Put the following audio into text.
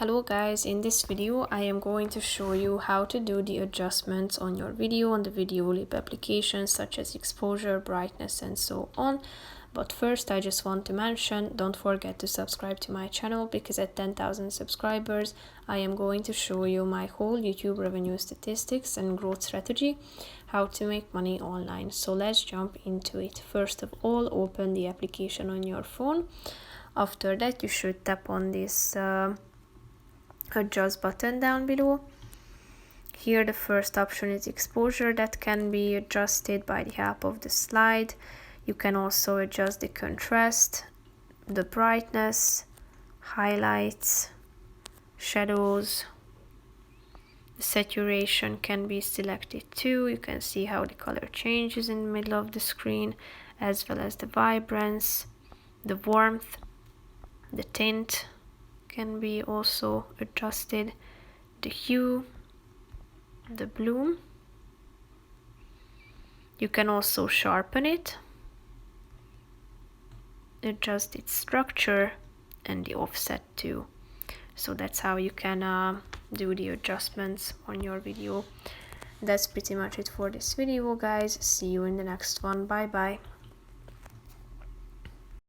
Hello guys, in this video I am going to show you how to do the adjustments on your video on the Videoleap application, such as exposure, brightness and so on. But first I just want to mention, don't forget to subscribe to my channel, because at 10,000 subscribers I am going to show you my whole YouTube revenue statistics and growth strategy, how to make money online. So let's jump into it. First of all, open the application on your phone. After that you should tap on this adjust button down below. Here the first option is exposure, that can be adjusted by the help of the slide. You can also adjust the contrast, the brightness, highlights, shadows. The saturation can be selected too. You can see how the color changes in the middle of the screen, as well as the vibrance, the warmth, the tint can be also adjusted, the hue, the bloom. You can also sharpen it, adjust its structure and the offset too. So that's how you can do the adjustments on your video. That's pretty much it for this video, guys. See you in the next one. Bye bye.